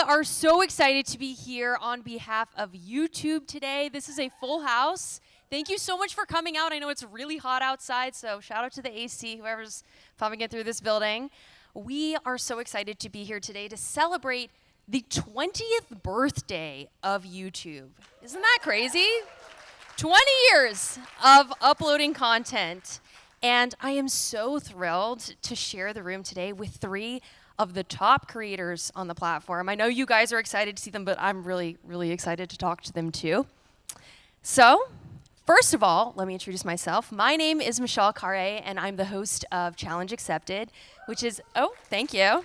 are so excited to be here on behalf of YouTube today. This is a full house. Thank you so much for coming out. I know it's really hot outside, so shout out to the AC, whoever's pumping it through this building. We are so excited to be here today to celebrate the 20th birthday of YouTube. Isn't that crazy? 20 years of uploading content. And I am so thrilled to share the room today with three of the top creators on the platform. I know you guys are excited to see them, but I'm really, really excited to talk to them too. So, first of all, let me introduce myself. My name is Michelle Khare, and I'm the host of Challenge Accepted, which is, oh, thank you.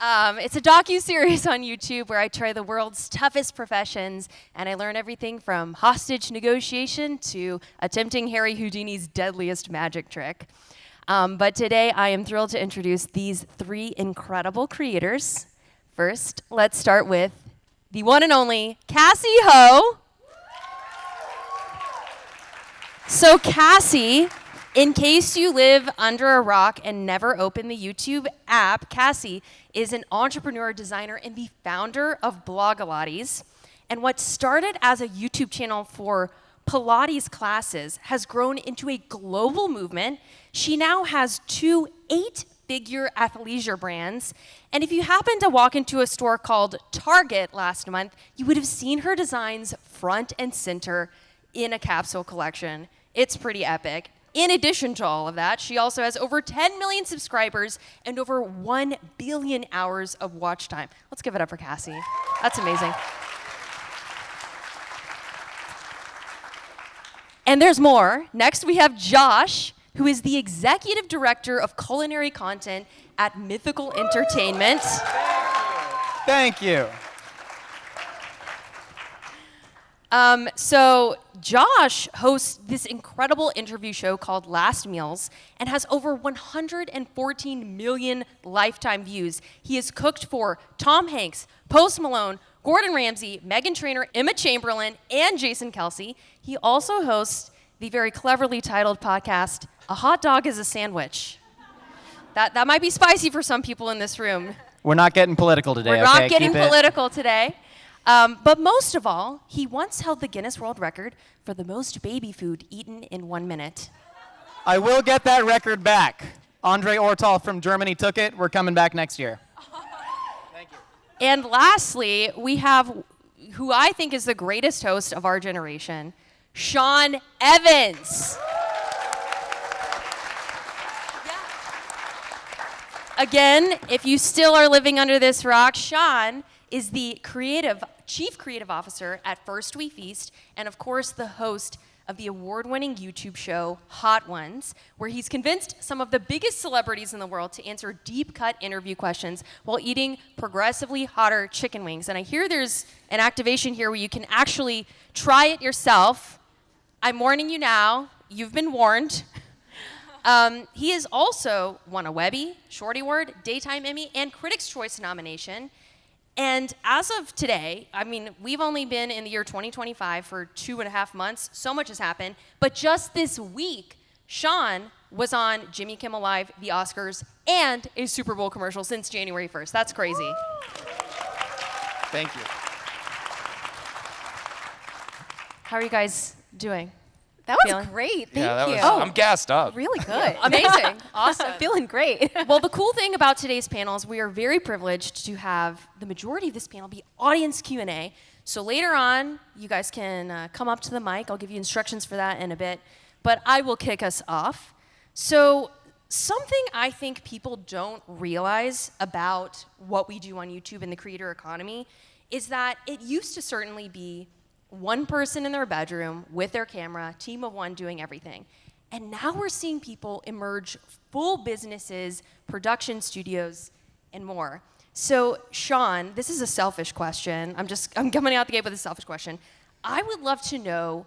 It's a docu-series on YouTube where I try the world's toughest professions, and I learn everything from hostage negotiation to attempting Harry Houdini's deadliest magic trick. But today, I am thrilled to introduce these three incredible creators. First, let's start with the one and only Cassey Ho. So Cassey, in case you live under a rock and never open the YouTube app, Cassey is an entrepreneur, designer, and the founder of Blogilates. And what started as a YouTube channel for Pilates classes has grown into a global movement. She now has two 8-figure athleisure brands. And if you happened to walk into a store called Target last month, you would have seen her designs front and center in a capsule collection. It's pretty epic. In addition to all of that, she also has over 10 million subscribers and over 1 billion hours of watch time. Let's give it up for Cassey. That's amazing. And there's more. Next, we have Josh, who is the executive director of culinary content at Mythical Entertainment. Thank you. So Josh hosts this incredible interview show called Last Meals and has over 114 million lifetime views. He has cooked for Tom Hanks, Post Malone, Gordon Ramsay, Meghan Trainor, Emma Chamberlain, and Jason Kelce. He also hosts the very cleverly titled podcast, A Hot Dog is a Sandwich. That might be spicy for some people in this room. We're not getting political today, We're not getting political today. But most of all, he once held the Guinness World Record for the most baby food eaten in 1 minute. I will get that record back. Andre Ortol from Germany took it. We're coming back next year. Thank you. And lastly, we have who I think is the greatest host of our generation, Sean Evans. Again, if you still are living under this rock, Sean is the chief creative officer at First We Feast, and of course the host of the award-winning YouTube show Hot Ones, where he's convinced some of the biggest celebrities in the world to answer deep-cut interview questions while eating progressively hotter chicken wings. And I hear there's an activation here where you can actually try it yourself. I'm warning you now, you've been warned. He has also won a Webby, Shorty Award, Daytime Emmy, and Critics' Choice nomination. And as of today, I mean, we've only been in the year 2025 for 2.5 months. So much has happened. But just this week, Sean was on Jimmy Kimmel Live, the Oscars, and a Super Bowl commercial since January 1st. That's crazy. Thank you. How are you guys doing? That was great. Thank you. I'm gassed up. Really good. Amazing. Awesome. I'm feeling great. Well, the cool thing about today's panel is we are very privileged to have the majority of this panel be audience Q&A. So later on, you guys can come up to the mic. I'll give you instructions for that in a bit. But I will kick us off. So something I think people don't realize about what we do on YouTube and the creator economy is that it used to certainly be one person in their bedroom with their camera, team of one doing everything. And now we're seeing people emerge full businesses, production studios, and more. So Sean, this is a selfish question. I'm coming out the gate with a selfish question. I would love to know,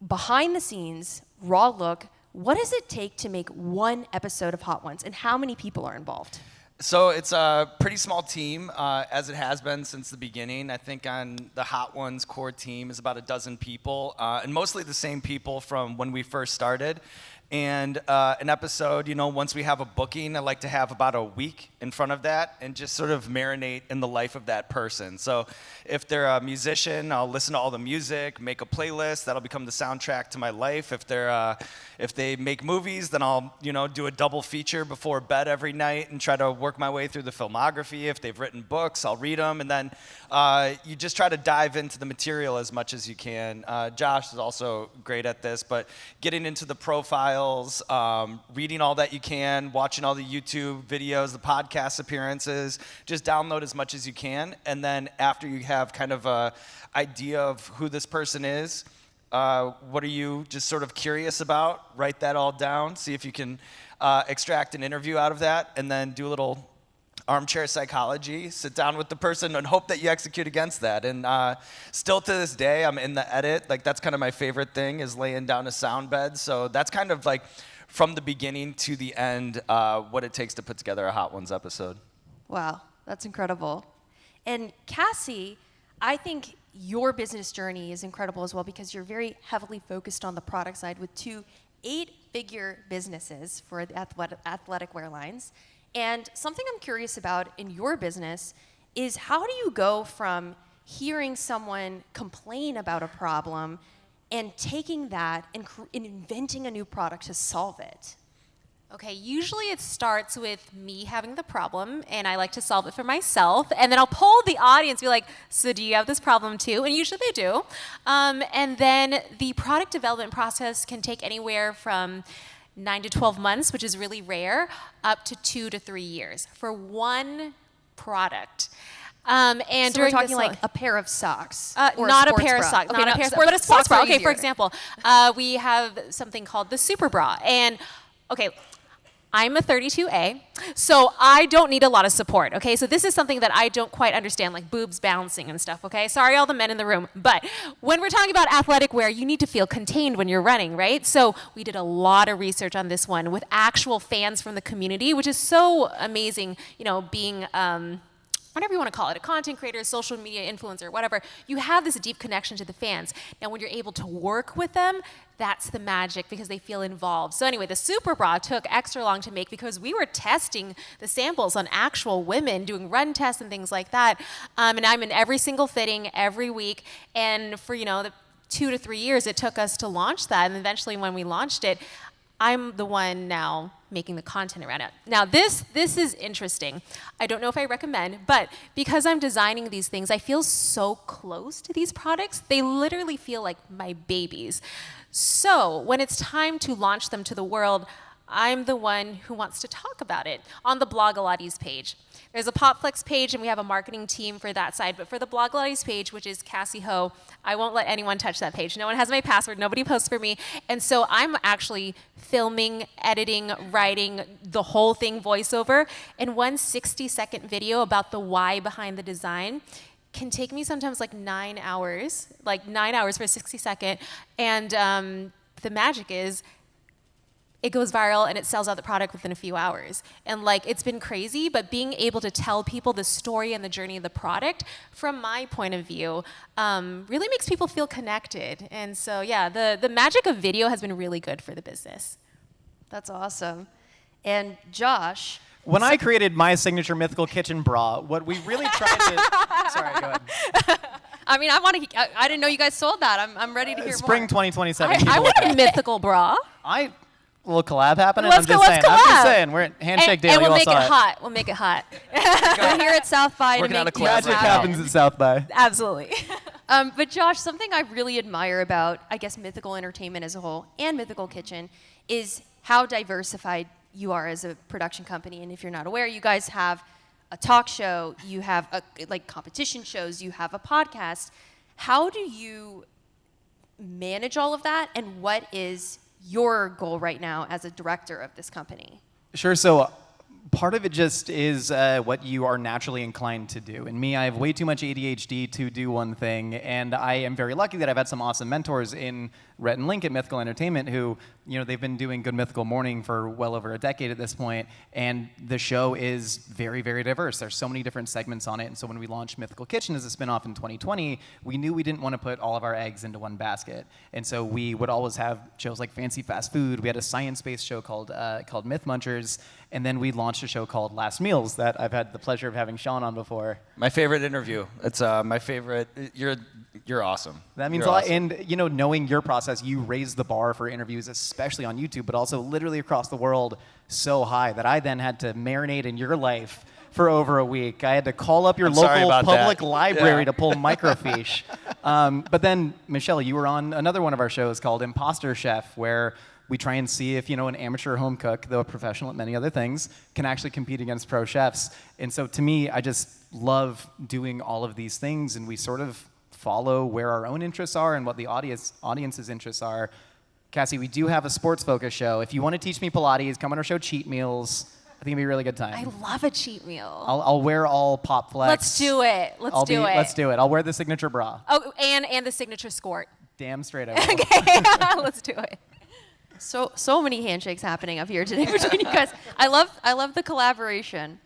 behind the scenes, raw look, what does it take to make one episode of Hot Ones, and how many people are involved? So it's a pretty small team, as it has been since the beginning. I think on the Hot Ones core team is about a dozen people, and mostly the same people from when we first started. And an episode, once we have a booking, I like to have about a week in front of that and just sort of marinate in the life of that person. So if they're a musician, I'll listen to all the music, make a playlist, that'll become the soundtrack to my life. If they make movies, then I'll, do a double feature before bed every night and try to work my way through the filmography. If they've written books, I'll read them. And then you just try to dive into the material as much as you can. Josh is also great at this, but getting into the profiles, reading all that you can, watching all the YouTube videos, the podcast appearances, just download as much as you can. And then after you have kind of a idea of who this person is, what are you just sort of curious about? Write that all down, see if you can extract an interview out of that, and then do a little armchair psychology, sit down with the person and hope that you execute against that. And still to this day, I'm in the edit. Like, that's kind of my favorite thing, is laying down a sound bed. So that's kind of like from the beginning to the end, what it takes to put together a Hot Ones episode. Wow, that's incredible. And Cassey, I think your business journey is incredible as well, because you're very heavily focused on the product side with 2 8-figure businesses for the athletic wear lines. And something I'm curious about in your business is, how do you go from hearing someone complain about a problem and taking that and inventing a new product to solve it? Okay, usually it starts with me having the problem, and I like to solve it for myself, and then I'll poll the audience, be like, so do you have this problem too? And usually they do. And then the product development process can take anywhere from 9 to 12 months, which is really rare, up to 2 to 3 years for one product. And So we're during talking this, like a pair of socks, or not a sports pair of bra. socks, Okay, not a not pair of sports- but a sports bra. socks are Okay, for easier. example, we have something called the Super Bra, and okay, I'm a 32A, so I don't need a lot of support, okay? So this is something that I don't quite understand, like boobs bouncing and stuff, okay? Sorry, all the men in the room, but when we're talking about athletic wear, you need to feel contained when you're running, right? So we did a lot of research on this one with actual fans from the community, which is so amazing, being whatever you want to call it, a content creator, social media influencer, whatever. You have this deep connection to the fans. Now, when you're able to work with them, that's the magic, because they feel involved. So anyway, the Super Bra took extra long to make because we were testing the samples on actual women, doing run tests and things like that. And I'm in every single fitting every week. And for, the 2 to 3 years it took us to launch that. And eventually when we launched it, I'm the one now making the content around it. Now, this is interesting. I don't know if I recommend, but because I'm designing these things, I feel so close to these products. They literally feel like my babies. So when it's time to launch them to the world, I'm the one who wants to talk about it on the Blogilates page. There's a Popflex page, and we have a marketing team for that side. But for the Blogilates page, which is Cassey Ho, I won't let anyone touch that page. No one has my password. Nobody posts for me. And so I'm actually filming, editing, writing, the whole thing voiceover. And one 60-second video about the why behind the design can take me sometimes like 9 hours, for a 60-second. And the magic is, it goes viral and it sells out the product within a few hours. And it's been crazy, but being able to tell people the story and the journey of the product from my point of view really makes people feel connected. And so yeah, the magic of video has been really good for the business. That's awesome. And Josh, When I created my signature Mythical Kitchen bra, what we really tried to... Sorry, go ahead. I mean, I didn't know you guys sold that. I'm ready to hear Spring more. 2027. I people want look a at- mythical bra. A little collab happening. Let's I'm go, just let's saying. I'm just collab. saying. We're at Handshake Daily. And we'll you all make it saw hot. We'll make it hot. We're here at South by to Working on make a you collab Magic right proud. happens at South by. Absolutely. But Josh, something I really admire about, I guess, Mythical Entertainment as a whole and Mythical Kitchen is how diversified you are as a production company. And if you're not aware, you guys have a talk show, you have competition shows, you have a podcast. How do you manage all of that, and what is your goal right now as a director of this company? Sure. So part of it just is what you are naturally inclined to do. And me, I have way too much ADHD to do one thing. And I am very lucky that I've had some awesome mentors in Rhett and Link at Mythical Entertainment who they've been doing Good Mythical Morning for well over a decade at this point, and the show is very, very diverse. There's so many different segments on it, and so when we launched Mythical Kitchen as a spinoff in 2020, we knew we didn't want to put all of our eggs into one basket, and so we would always have shows like Fancy Fast Food. We had a science-based show called Myth Munchers, and then we launched a show called Last Meals that I've had the pleasure of having Sean on before. My favorite interview. It's my favorite. You're awesome. That means You're a lot. awesome. And knowing your process, you raise the bar for interviews, especially on YouTube, but also literally across the world, so high that I then had to marinate in your life for over a week. I had to call up your sorry local about public that. library Yeah. to pull microfiche. But then, Michelle, you were on another one of our shows called Imposter Chef, where we try and see if an amateur home cook, though a professional at many other things, can actually compete against pro chefs. And so to me, I just love doing all of these things, and we sort of follow where our own interests are and what the audience's interests are. Cassey, we do have a sports-focused show. If you want to teach me Pilates, come on our show Cheat Meals. I think it'd be a really good time. I love a cheat meal. I'll wear all Pop Flex. Let's do it. Let's do it. Let's do it. I'll wear the signature bra. Oh, and the signature skort. Damn straight I will. Okay, let's do it. So many handshakes happening up here today between you guys. I love the collaboration.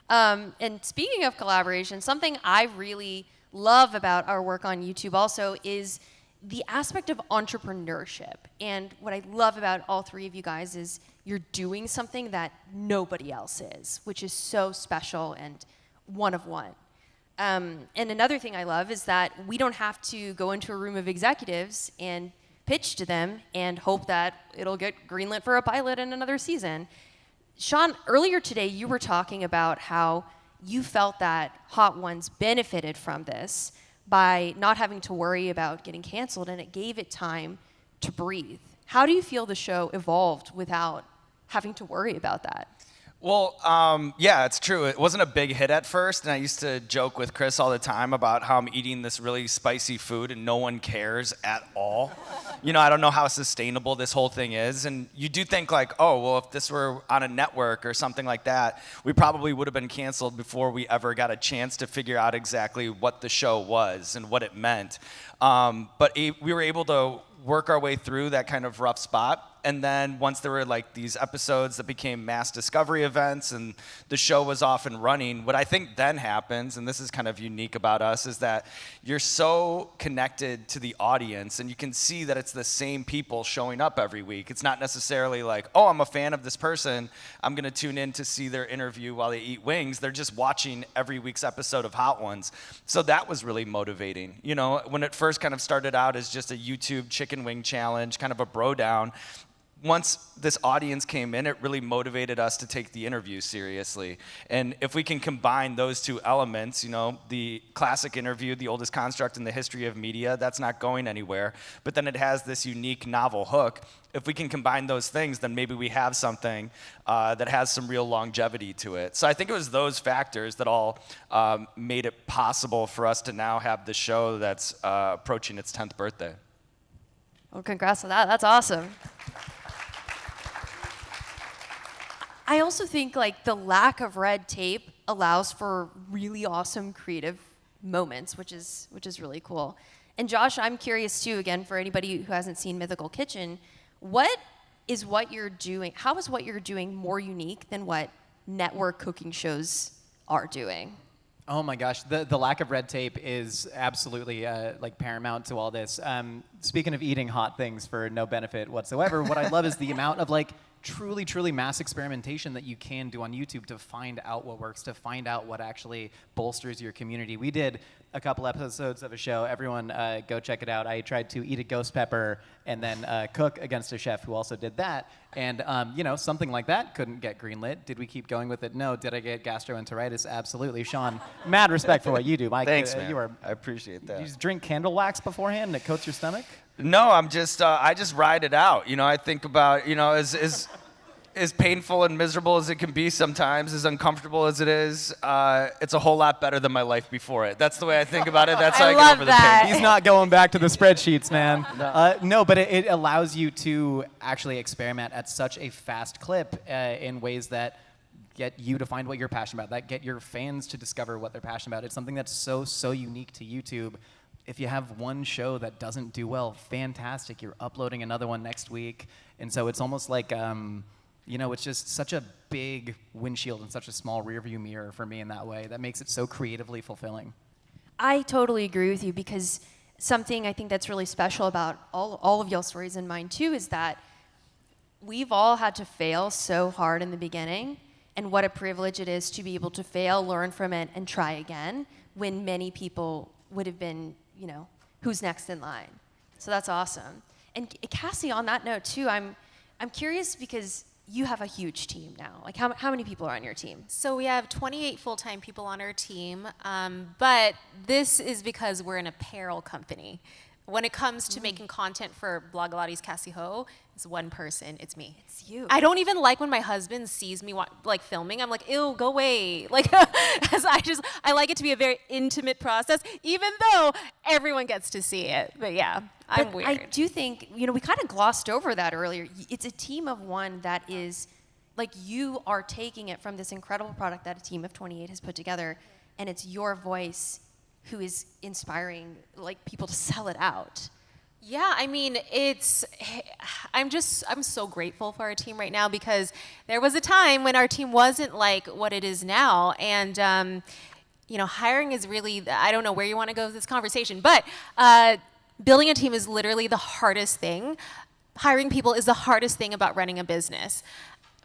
And speaking of collaboration, something I really love about our work on YouTube also is the aspect of entrepreneurship. And what I love about all three of you guys is you're doing something that nobody else is, which is so special and one of one. And another thing I love is that we don't have to go into a room of executives and pitch to them and hope that it'll get greenlit for a pilot in another season. Sean, earlier today you were talking about how you felt that Hot Ones benefited from this by not having to worry about getting canceled, and it gave it time to breathe. How do you feel the show evolved without having to worry about that? Well, yeah, it's true. It wasn't a big hit at first, and I used to joke with Chris all the time about how I'm eating this really spicy food and no one cares at all. I don't know how sustainable this whole thing is, and you do think like, oh, well, if this were on a network or something like that, we probably would have been canceled before we ever got a chance to figure out exactly what the show was and what it meant. But we were able to work our way through that kind of rough spot. And then once there were like these episodes that became mass discovery events and the show was off and running, what I think then happens, and this is kind of unique about us, is that you're so connected to the audience and you can see that it's the same people showing up every week. It's not necessarily like, oh, I'm a fan of this person, I'm gonna tune in to see their interview while they eat wings. They're just watching every week's episode of Hot Ones. So that was really motivating. When it first kind of started out as just a YouTube chicken wing challenge, kind of a bro down, once this audience came in, it really motivated us to take the interview seriously. And if we can combine those two elements, the classic interview, the oldest construct in the history of media, that's not going anywhere. But then it has this unique novel hook. If we can combine those things, then maybe we have something that has some real longevity to it. So I think it was those factors that all made it possible for us to now have the show that's approaching its 10th birthday. Well, congrats on that. That's awesome. I also think like the lack of red tape allows for really awesome creative moments, which is really cool. And Josh, I'm curious too, again, for anybody who hasn't seen Mythical Kitchen, how is what you're doing more unique than what network cooking shows are doing? Oh my gosh, the lack of red tape is absolutely paramount to all this. Speaking of eating hot things for no benefit whatsoever, what I love is the amount of truly mass experimentation that you can do on YouTube to find out what works, to find out what actually bolsters your community. We did a couple episodes of a show. Everyone go check it out. I tried to eat a ghost pepper and then cook against a chef who also did that. And something like that couldn't get greenlit. Did we keep going with it? No. Did I get gastroenteritis? Absolutely. Sean, mad respect for what you do. Mike, Thanks, man. You are, I appreciate that. you just drink candle wax beforehand and it coats your stomach? No, I just ride it out. I think about, as painful and miserable as it can be sometimes, as uncomfortable as it is, it's a whole lot better than my life before it. That's the way I think about it. That's how I get love over that. the pain. He's not going back to the spreadsheets, man. No, but it allows you to actually experiment at such a fast clip in ways that get you to find what you're passionate about, that get your fans to discover what they're passionate about. It's something that's so unique to YouTube. if you have one show that doesn't do well, fantastic. You're uploading another one next week. And so it's almost like, it's just such a big windshield and such a small rearview mirror for me in that way that makes it so creatively fulfilling. I totally agree with you, because something I think that's really special about all of y'all's stories and mine too is that we've all had to fail so hard in the beginning, and what a privilege it is to be able to fail, learn from it, and try again, when many people would have been, who's next in line. So that's awesome. And Cassey, on that note too, I'm curious, because you have a huge team now. Like how many people are on your team? So we have 28 full-time people on our team, but this is because we're an apparel company. When it comes to making content for Blogilates Cassey Ho, it's one person, it's me. It's you. I don't even like when my husband sees me filming. I'm like, ew, go away. I like it to be a very intimate process, even though everyone gets to see it. But yeah, I'm weird. I do think, we kind of glossed over that earlier. It's a team of one that is, like, you are taking it from this incredible product that a team of 28 has put together, and it's your voice who is inspiring, like, people to sell it out. Yeah, I mean, I'm so grateful for our team right now, because there was a time when our team wasn't like what it is now. And, hiring is really, I don't know where you want to go with this conversation, but building a team is literally the hardest thing. Hiring people is the hardest thing about running a business.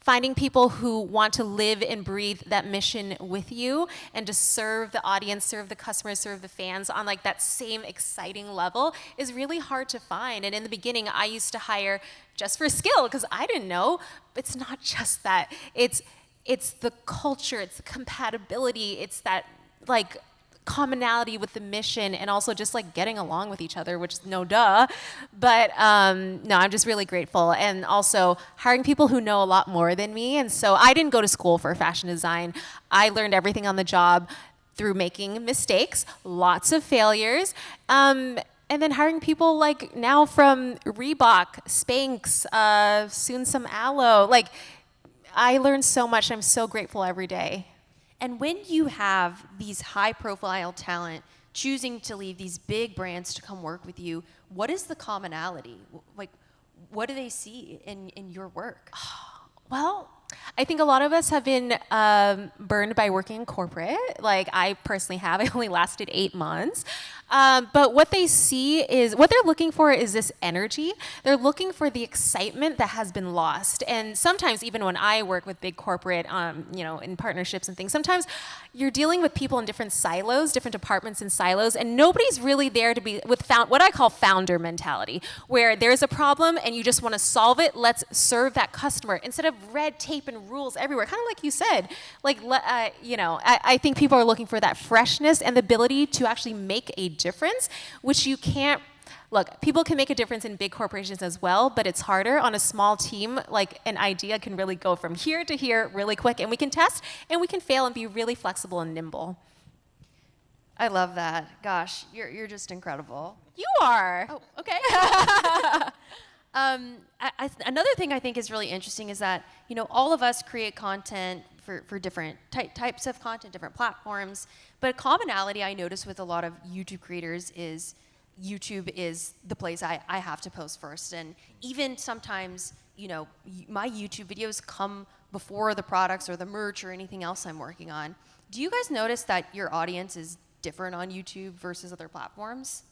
Finding people who want to live and breathe that mission with you and to serve the audience, serve the customers, serve the fans on like that same exciting level is really hard to find. And in the beginning, I used to hire just for skill, because I didn't know. It's not just that. It's the culture, it's the compatibility, it's that like commonality with the mission, and also just like getting along with each other, which is no duh. But no, I'm just really grateful. And also hiring people who know a lot more than me. And so I didn't go to school for fashion design. I learned everything on the job through making mistakes, lots of failures. And then hiring people like now from Reebok, Spanx, soon some Aloe. Like, I learned so much. I'm so grateful every day. And when you have these high-profile talent choosing to leave these big brands to come work with you, what is the commonality? Like, what do they see in your work? Well, I think a lot of us have been burned by working in corporate. Like, I personally have. I only lasted 8 months. But what they see is, what they're looking for is this energy. They're looking for the excitement that has been lost. And sometimes, even when I work with big corporate, in partnerships and things, sometimes you're dealing with people in different silos, different departments and silos, and nobody's really there to be with what I call founder mentality, where there's a problem and you just want to solve it. Let's serve that customer instead of red tape and rules everywhere. Kind of like you said, I think people are looking for that freshness and the ability to actually make a difference, which you can't. Look, people can make a difference in big corporations as well, but it's harder on a small team. Like, an idea can really go from here to here really quick, and we can test and we can fail and be really flexible and nimble. I love that. Gosh, you're just incredible. You are. Oh, okay. Another thing I think is really interesting is that, all of us create content for different types of content, different platforms, but a commonality I notice with a lot of YouTube creators is YouTube is the place I have to post first. And even sometimes, my YouTube videos come before the products or the merch or anything else I'm working on. Do you guys notice that your audience is different on YouTube versus other platforms?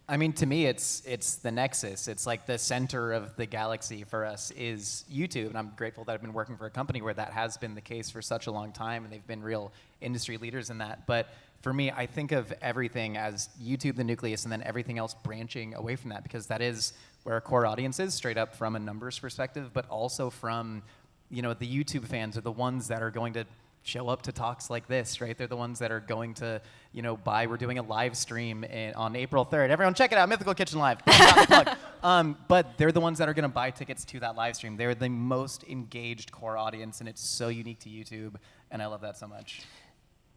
I mean, to me, it's the nexus. It's like the center of the galaxy for us is YouTube, and I'm grateful that I've been working for a company where that has been the case for such a long time, and they've been real industry leaders in that. But for me, I think of everything as YouTube, the nucleus, and then everything else branching away from that, because that is where our core audience is, straight up from a numbers perspective, but also from, the YouTube fans are the ones that are going to show up to talks like this, right? They're the ones that are going to, we're doing a live stream on April 3rd. Everyone check it out, Mythical Kitchen Live. But they're the ones that are gonna buy tickets to that live stream. They're the most engaged core audience, and it's so unique to YouTube, and I love that so much.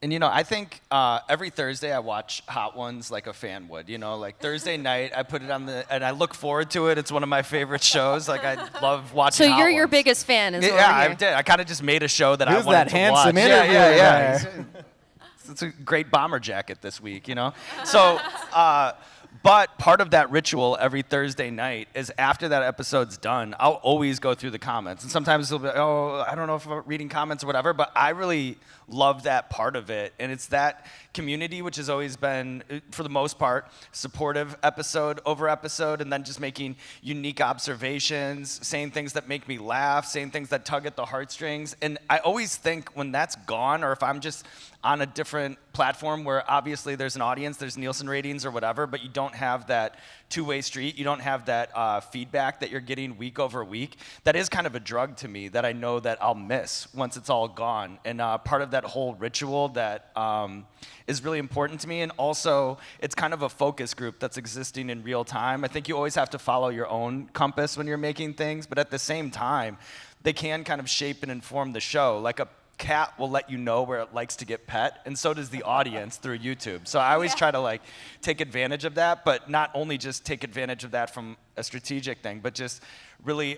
And I think every Thursday I watch Hot Ones like a fan would. Like Thursday night I put it on and I look forward to it. It's one of my favorite shows. Like, I love watching. So Hot you're your Ones. biggest fan, is what Yeah, we're I here. did. I kind of just made a show that I Who's wanted that to handsome watch. interviewer Yeah. there? it's a great bomber jacket this week, you know? So, but part of that ritual every Thursday night is after that episode's done, I'll always go through the comments. And sometimes it'll be, oh, I don't know if I'm reading comments or whatever, but I really love that part of it. And it's that community, which has always been, for the most part, supportive episode over episode, and then just making unique observations, saying things that make me laugh, saying things that tug at the heartstrings. And I always think when that's gone, or if I'm just on a different platform where obviously there's an audience, there's Nielsen ratings or whatever, but you don't have that two-way street, you don't have that feedback that you're getting week over week, that is kind of a drug to me that I know that I'll miss once it's all gone. And part of that whole ritual that is really important to me, and also it's kind of a focus group that's existing in real time. I think you always have to follow your own compass when you're making things, but at the same time, they can kind of shape and inform the show. Like a cat will let you know where it likes to get pet, and so does the audience through YouTube. So I always try to like take advantage of that, but not only just take advantage of that from a strategic thing, but just really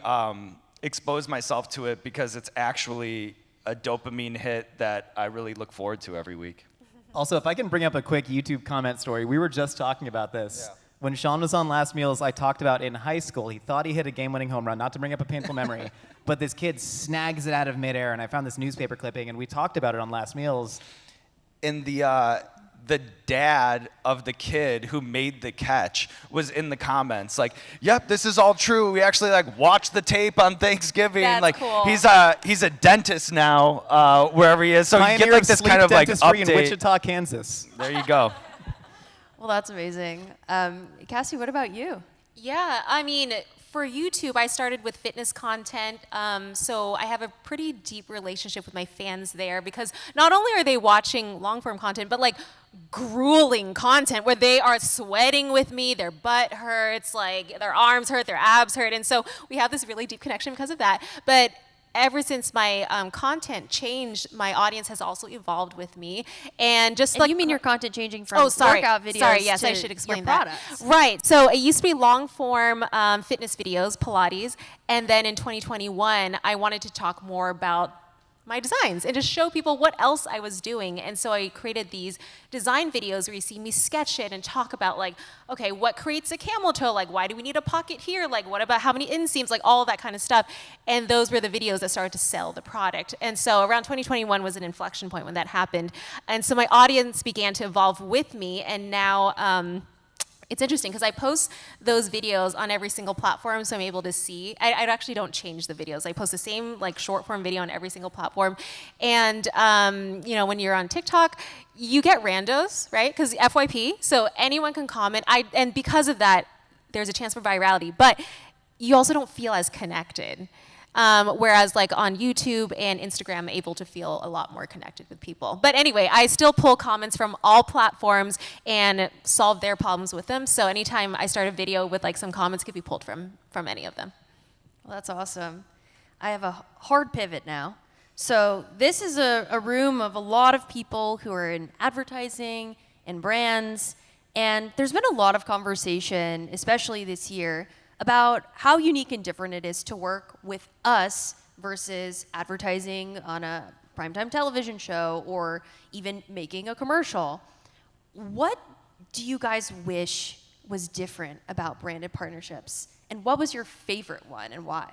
expose myself to it because it's actually a dopamine hit that I really look forward to every week. Also, if I can bring up a quick YouTube comment story, we were just talking about this. Yeah. When Sean was on Last Meals, I talked about in high school, he thought he hit a game-winning home run, not to bring up a painful memory, but this kid snags it out of midair, and I found this newspaper clipping, and we talked about it on Last Meals. And the dad of the kid who made the catch was in the comments like, yep, this is all true. We actually like watched the tape on Thanksgiving. That's like cool. he's a dentist now, wherever he is. So you Pioneer get like of this sleep kind of like dentistry update. in Wichita, Kansas. There you go. Well, that's amazing. Cassey, what about you? Yeah, I mean, for YouTube, I started with fitness content, so I have a pretty deep relationship with my fans there because not only are they watching long-form content, but like grueling content where they are sweating with me, their butt hurts, like their arms hurt, their abs hurt, and so we have this really deep connection because of that. But ever since my content changed, my audience has also evolved with me, and just And like you mean your content changing from workout videos Sorry, yes, to I should explain your that. products. Right. So it used to be long form fitness videos, Pilates, and then in 2021, I wanted to talk more about my designs and just show people what else I was doing. And so I created these design videos where you see me sketch it and talk about like, okay, what creates a camel toe? Like, why do we need a pocket here? Like, what about how many inseams? Like, all that kind of stuff. And those were the videos that started to sell the product. And so around 2021 was an inflection point when that happened. And so my audience began to evolve with me, and now, it's interesting because I post those videos on every single platform, so I'm able to see. I actually don't change the videos. I post the same like short form video on every single platform. And you know, when you're on TikTok, you get randos, right? Because FYP, so anyone can comment. And because of that, there's a chance for virality. But you also don't feel as connected. Whereas like on YouTube and Instagram, I'm able to feel a lot more connected with people. But anyway, I still pull comments from all platforms and solve their problems with them. So anytime I start a video with like some comments, could be pulled from any of them. Well, that's awesome. I have a hard pivot now. So this is a room of a lot of people who are in advertising and brands, and there's been a lot of conversation, especially this year, about how unique and different it is to work with us versus advertising on a primetime television show or even making a commercial. What do you guys wish was different about branded partnerships? And what was your favorite one and why?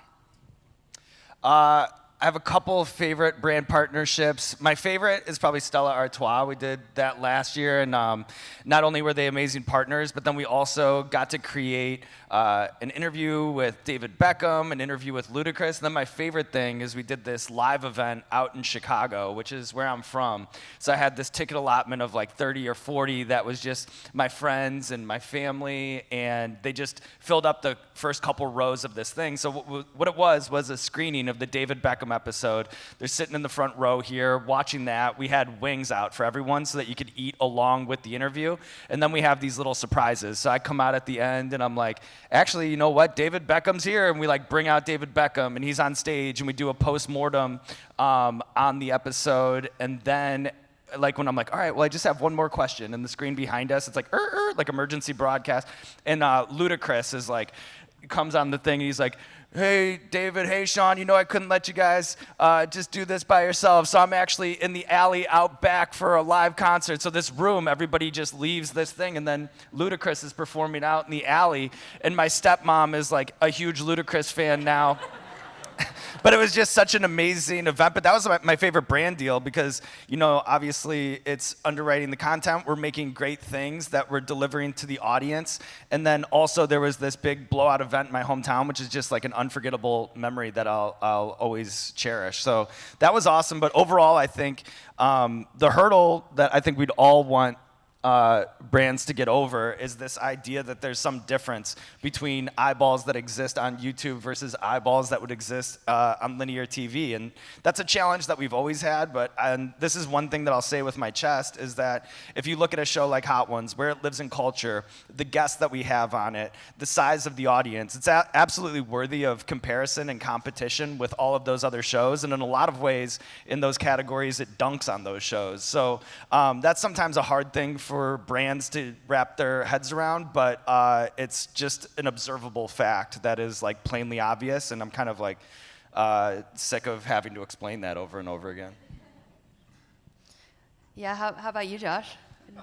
I have a couple of favorite brand partnerships. My favorite is probably Stella Artois. We did that last year, and not only were they amazing partners, but then we also got to create an interview with David Beckham, an interview with Ludacris, and then my favorite thing is we did this live event out in Chicago, which is where I'm from. So I had this ticket allotment of like 30 or 40 that was just my friends and my family, and they just filled up the first couple rows of this thing. So what it was a screening of the David Beckham episode. They're sitting in the front row here watching that. We had wings out for everyone so that you could eat along with the interview. And then we have these little surprises. So I come out at the end and I'm like, actually, you know what? David Beckham's here. And we like bring out David Beckham and he's on stage and we do a post-mortem on the episode. And then like when I'm like, all right, well, I just have one more question. And the screen behind us, it's like, like emergency broadcast. And Ludacris is like, comes on the thing and he's like, hey, David, hey, Sean, I couldn't let you guys just do this by yourselves. So I'm actually in the alley out back for a live concert. So this room, everybody just leaves this thing. And then Ludacris is performing out in the alley. And my stepmom is like a huge Ludacris fan now. But it was just such an amazing event. But that was my favorite brand deal because, obviously it's underwriting the content. We're making great things that we're delivering to the audience. And then also there was this big blowout event in my hometown, which is just like an unforgettable memory that I'll always cherish. So that was awesome. But overall, I think the hurdle that I think we'd all want brands to get over is this idea that there's some difference between eyeballs that exist on YouTube versus eyeballs that would exist on linear TV. And that's a challenge that we've always had, and this is one thing that I'll say with my chest, is that if you look at a show like Hot Ones, where it lives in culture, the guests that we have on it, the size of the audience, it's absolutely worthy of comparison and competition with all of those other shows. And in a lot of ways, in those categories, it dunks on those shows. So that's sometimes a hard thing for brands to wrap their heads around, but it's just an observable fact that is like plainly obvious, and I'm kind of like sick of having to explain that over and over again. Yeah, how about you, Josh?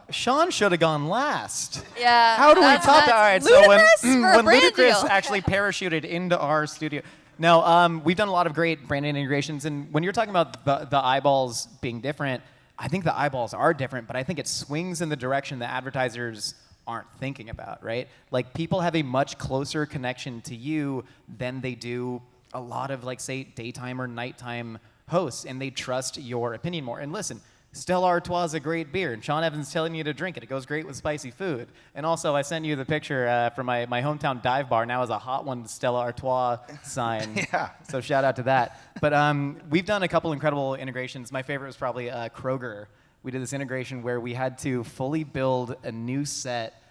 Sean should have gone last. Yeah. How do we top that? All right, so when for a brand Ludacris deal. actually parachuted into our studio. No, we've done a lot of great brand integrations, and when you're talking about the eyeballs being different, I think the eyeballs are different, but I think it swings in the direction that advertisers aren't thinking about, right? Like, people have a much closer connection to you than they do a lot of, like, say, daytime or nighttime hosts, and they trust your opinion more. And listen, Stella Artois is a great beer, and Sean Evans telling you to drink it. It goes great with spicy food. And also, I sent you the picture from my hometown dive bar. Now is a Hot One Stella Artois sign. Yeah. So shout out to that. But we've done a couple incredible integrations. My favorite was probably Kroger. We did this integration where we had to fully build a new set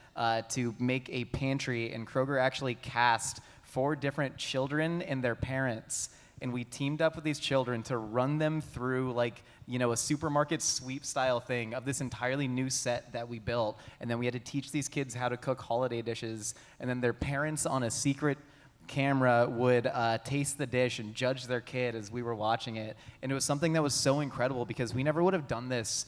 to make a pantry, and Kroger actually cast 4 different children and their parents. And we teamed up with these children to run them through a supermarket sweep style thing of this entirely new set that we built. And then we had to teach these kids how to cook holiday dishes. And then their parents on a secret camera would taste the dish and judge their kid as we were watching it. And it was something that was so incredible because we never would have done this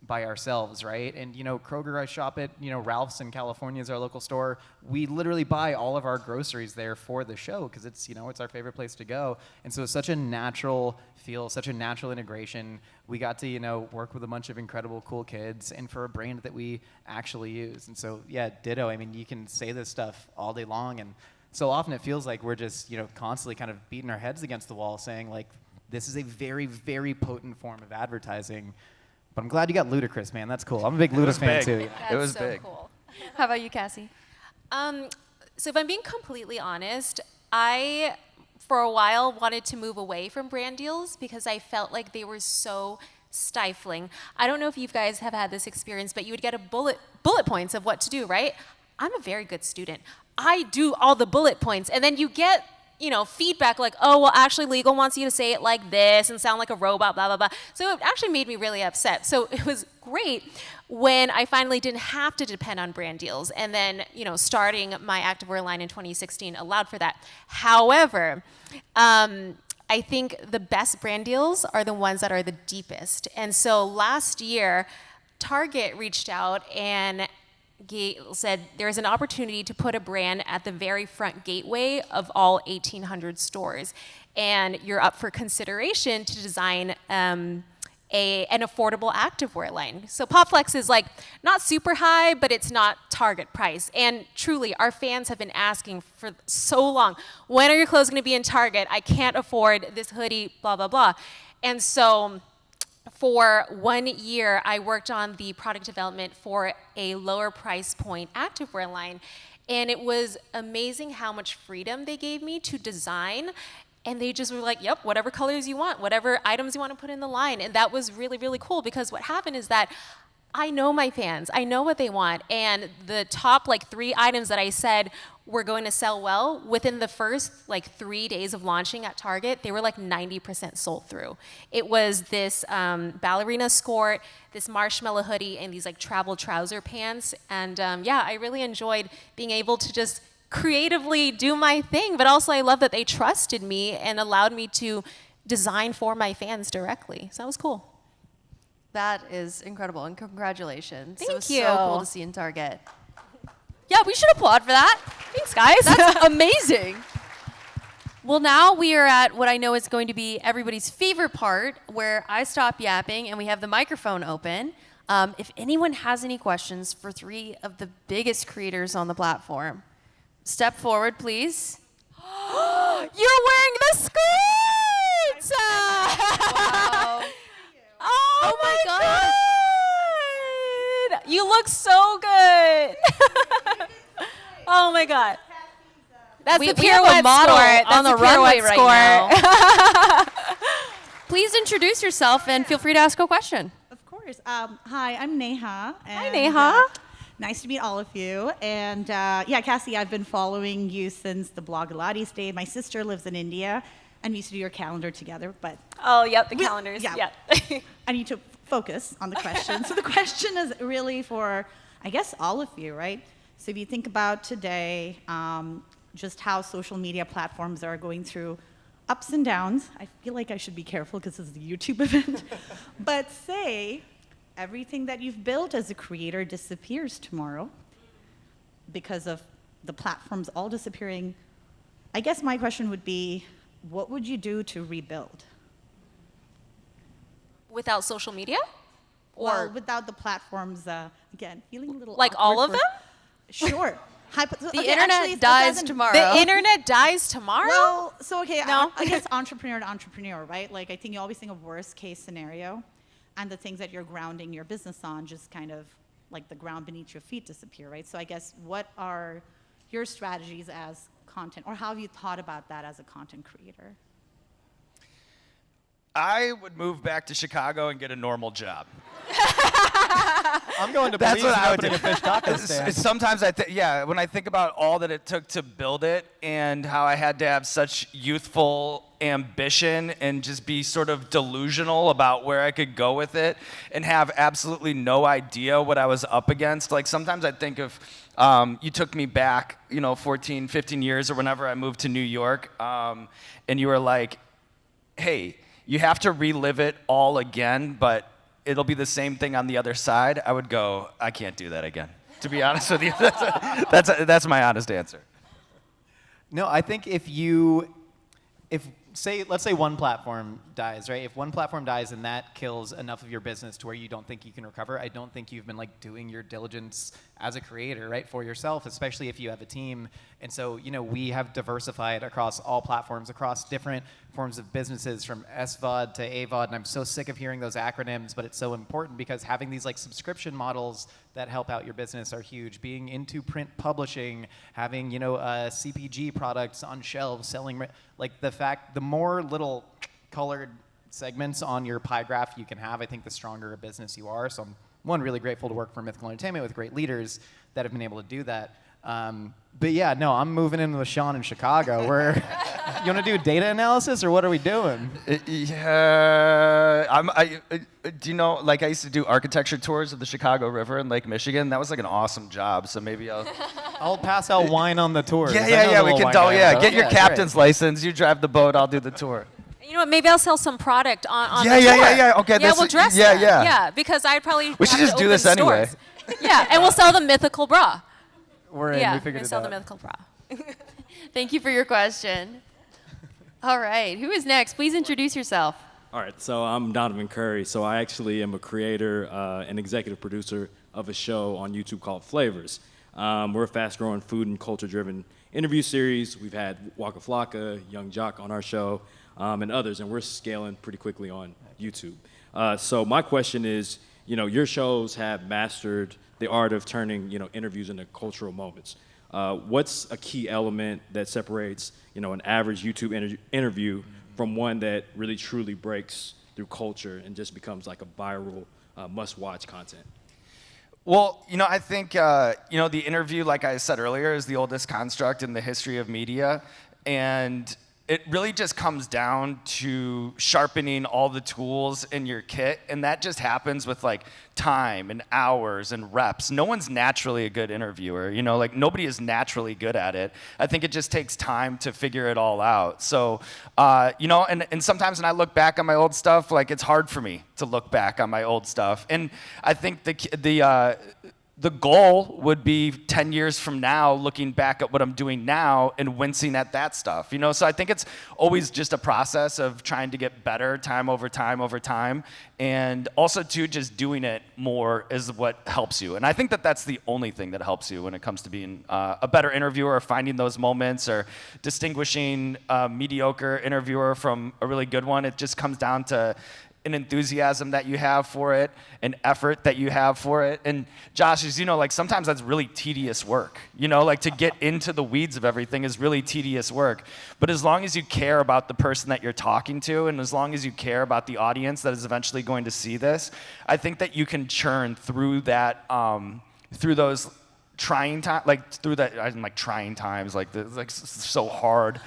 by ourselves, right? And Kroger, I shop at Ralph's in California is our local store. We literally buy all of our groceries there for the show because it's it's our favorite place to go. And so it's such a natural feel, such a natural integration. We got to work with a bunch of incredible cool kids, and for a brand that we actually use. And so yeah, ditto. I mean, you can say this stuff all day long, and so often it feels like we're just constantly kind of beating our heads against the wall, saying like, this is a very, very potent form of advertising. But I'm glad you got Ludacris, man. That's cool. I'm a big Ludacris fan too. That's It was so big. cool. How about you, Cassey? So if I'm being completely honest, I, for a while, wanted to move away from brand deals because I felt like they were so stifling. I don't know if you guys have had this experience, but you would get a bullet points of what to do, right? I'm a very good student. I do all the bullet points, and then you get feedback like, oh, well, actually legal wants you to say it like this and sound like a robot, blah, blah, blah. So it actually made me really upset. So it was great when I finally didn't have to depend on brand deals. And then, starting my activewear line in 2016 allowed for that. However, I think the best brand deals are the ones that are the deepest. And so last year, Target reached out and said there's an opportunity to put a brand at the very front gateway of all 1,800 stores, and you're up for consideration to design an affordable activewear line. So PopFlex is like not super high, but it's not Target price. And truly, our fans have been asking for so long, when are your clothes going to be in Target? I can't afford this hoodie, blah, blah, blah. And so for 1 year, I worked on the product development for a lower price point activewear line. And it was amazing how much freedom they gave me to design. And they just were like, yep, whatever colors you want, whatever items you want to put in the line. And that was really, really cool because what happened is that I know my fans. I know what they want. And the top 3 items that I said were going to sell well, within the first 3 days of launching at Target, they were 90% sold through. It was this ballerina skirt, this marshmallow hoodie, and these travel trouser pants. And yeah, I really enjoyed being able to just creatively do my thing, but also I love that they trusted me and allowed me to design for my fans directly. So that was cool. That is incredible, and congratulations. Thank It was you. so cool to see in Target. Yeah, we should applaud for that. Thanks, guys. That's amazing. Well, now we are at what I know is going to be everybody's favorite part, where I stop yapping and we have the microphone open. If anyone has any questions for three of the biggest creators on the platform, step forward, please. You're wearing the skirts! Wow. Oh my God. God! You look so good. Oh my God. That's the We have a pirouette model score. on the That's runway pirouette right score. Please introduce yourself and feel free to ask a question. Of course. Hi, I'm Neha. And, Neha. nice to meet all of you. And yeah, Cassey, I've been following you since the Blogilates day. My sister lives in India, and we used to do your calendar together. But Oh, yep, the calendars. yeah. Yep. I need to focus on the question. So the question is really for, I guess, all of you, right? So if you think about today, just how social media platforms are going through ups and downs. I feel like I should be careful because this is a YouTube event. But say everything that you've built as a creator disappears tomorrow because of the platforms all disappearing. I guess my question would be, what would you do to rebuild? Without social media? Well, Or without the platforms, again, feeling a little like awkward all of for- them? Sure. The internet dies tomorrow. The internet dies tomorrow? Well, so okay, No? I guess entrepreneur to entrepreneur, right? Like I think you always think of worst case scenario, and the things that you're grounding your business on just kind of like the ground beneath your feet disappear, right? So I guess what are your strategies as content, or how have you thought about that as a content creator? I would move back to Chicago and get a normal job. I'm going to That's Belize what and I would opening do. a fish taco stand. Sometimes when I think about all that it took to build it and how I had to have such youthful ambition and just be sort of delusional about where I could go with it and have absolutely no idea what I was up against. Like sometimes I think of, you took me back, 14, 15 years or whenever I moved to New York, and you were like, hey, you have to relive it all again, but it'll be the same thing on the other side. I would go, I can't do that again. To be honest with you, that's my honest answer. No, I think let's say one platform dies, right? If one platform dies and that kills enough of your business to where you don't think you can recover, I don't think you've been like doing your diligence as a creator, right, for yourself, especially if you have a team. And so, we have diversified across all platforms, across different forms of businesses, from SVOD to AVOD, and I'm so sick of hearing those acronyms, but it's so important because having these like subscription models that help out your business are huge. Being into print publishing, having, CPG products on shelves, selling, like the more little colored segments on your pie graph you can have, I think the stronger a business you are. So I'm really grateful to work for Mythical Entertainment with great leaders that have been able to do that. But yeah, no, I'm moving in with Sean in Chicago. You want to do data analysis, or what are we doing? Yeah, do you know, like I used to do architecture tours of the Chicago River in Lake Michigan. That was like an awesome job, so maybe I'll pass out wine on the tour. Yeah, we can get your captain's license, you drive the boat, I'll do the tour. You know what? Maybe I'll sell some product on Yeah, the yeah, tour. yeah, yeah. Okay, Yeah, we'll dress yeah, them. yeah. Yeah, because I'd probably We should have just to do this open anyway. stores. Yeah, and we'll sell the mythical bra. We're in. Yeah, We we're figured gonna it sell out. the mythical bra. Thank you for your question. All right, who is next? Please introduce yourself. All right, so I'm Donovan Curry. So I actually am a creator and executive producer of a show on YouTube called Flavors. We're a fast-growing food and culture-driven interview series. We've had Waka Flocka, Young Jock on our show, and others, and we're scaling pretty quickly on YouTube. So my question is, your shows have mastered the art of turning, interviews into cultural moments. What's a key element that separates, an average YouTube interview from one that really truly breaks through culture and just becomes like a viral, must-watch content? Well, I think, the interview, like I said earlier, is the oldest construct in the history of media. And it really just comes down to sharpening all the tools in your kit, and that just happens with like time and hours and reps. No one's naturally a good interviewer, you know, like nobody is naturally good at it. I think it just takes time to figure it all out. So, you know, and sometimes when I look back on my old stuff, like it's hard for me to look back on my old stuff. And I think the goal would be 10 years from now, looking back at what I'm doing now and wincing at that stuff, you know? So I think it's always just a process of trying to get better time over time over time. And also, too, just doing it more is what helps you. And I think that that's the only thing that helps you when it comes to being a better interviewer, or finding those moments, or distinguishing a mediocre interviewer from a really good one. It just comes down to an enthusiasm that you have for it, an effort that you have for it. And Josh, as you know, like sometimes that's really tedious work. You know, like to get into the weeds of everything is really tedious work. But as long as you care about the person that you're talking to, and as long as you care about the audience that is eventually going to see this, I think that you can churn through that, through those trying times, like through that, I didn't like trying times, like so hard.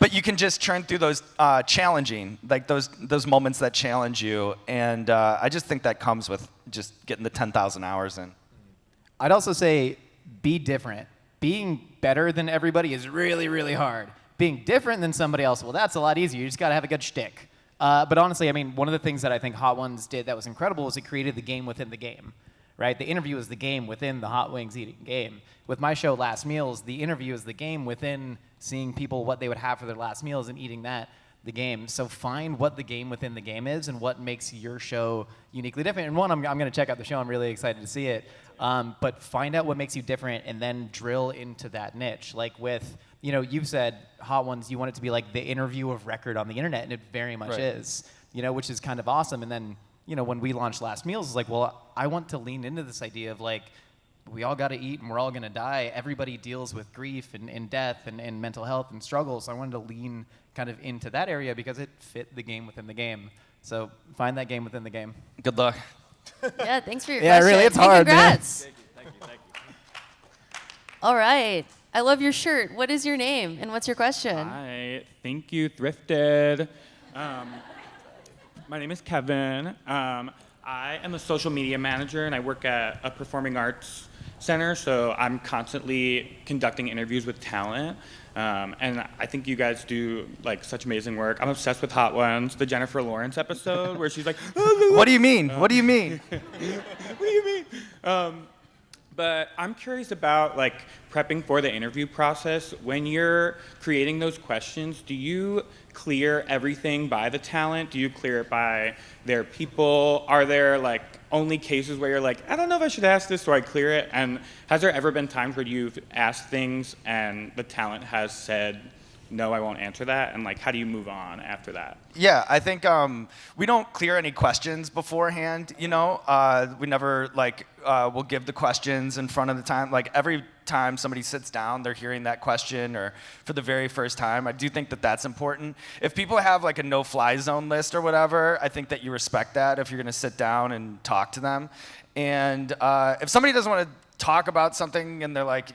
But you can just churn through those challenging, like those moments that challenge you. And I just think that comes with just getting the 10,000 hours in. I'd also say be different. Being better than everybody is really, really hard. Being different than somebody else, well, that's a lot easier. You just got to have a good shtick. But honestly, I mean, one of the things that I think Hot Ones did that was incredible was it created the game within the game, right? The interview is the game within the Hot Wings eating game. With my show, Last Meals, the interview is the game within seeing people what they would have for their last meals and eating that, the game. So find what the game within the game is and what makes your show uniquely different. And one, I'm going to check out the show. I'm really excited to see it. But find out what makes you different and then drill into that niche. Like with, you know, you've said Hot Ones, you want it to be like the interview of record on the internet, and it very much is, you know, which is kind of awesome. And then, you know, when we launched Last Meals, it's like, well, I want to lean into this idea of like, we all got to eat and we're all going to die. Everybody deals with grief and death and mental health and struggles. So I wanted to lean kind of into that area because it fit the game within the game. So find that game within the game. Good luck. Yeah, thanks for your Yeah, question. really, it's Hey, hard, man. congrats. Thank you. All right. I love your shirt. What is your name and what's your question? Hi, thank you, Thrifted. My name is Kevin. I am a social media manager and I work at a performing arts center, so I'm constantly conducting interviews with talent. And I think you guys do like such amazing work. I'm obsessed with Hot Ones, the Jennifer Lawrence episode where she's like, What do you mean? What do you mean? what do you mean? But I'm curious about like prepping for the interview process. When you're creating those questions, do you clear everything by the talent? Do you clear it by their people? Are there like only cases where you're like, I don't know if I should ask this, so I clear it? And has there ever been times where you've asked things and the talent has said, no, I won't answer that? And like, how do you move on after that? Yeah, I think we don't clear any questions beforehand, you know? We never, like, we'll give the questions in front of the time. Like, every time somebody sits down, they're hearing that question, or for the very first time. I do think that that's important. If people have, like, a no-fly zone list or whatever, I think that you respect that if you're going to sit down and talk to them. And if somebody doesn't want to talk about something and they're like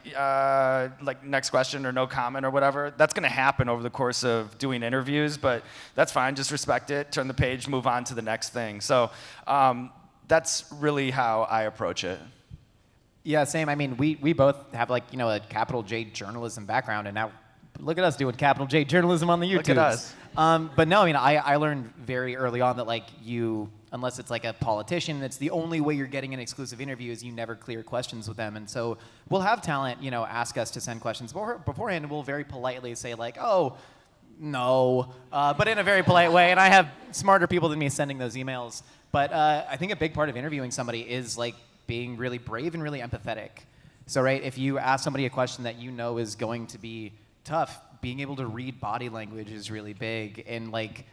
next question or no comment or whatever, that's going to happen over the course of doing interviews, but that's fine. Just respect it, turn the page, move on to the next thing. So that's really how I approach it. Yeah, same. I mean, we both have like, you know, a capital J journalism background, and now look at us doing capital J journalism on the YouTube. Look at us. But no, I mean, I learned very early on that like unless it's like a politician, it's the only way you're getting an exclusive interview is you never clear questions with them. And so we'll have talent, you know, ask us to send questions beforehand, and we'll very politely say like, oh, no, but in a very polite way. And I have smarter people than me sending those emails. But I think a big part of interviewing somebody is like being really brave and really empathetic. So, right, if you ask somebody a question that you know is going to be tough, being able to read body language is really big, and like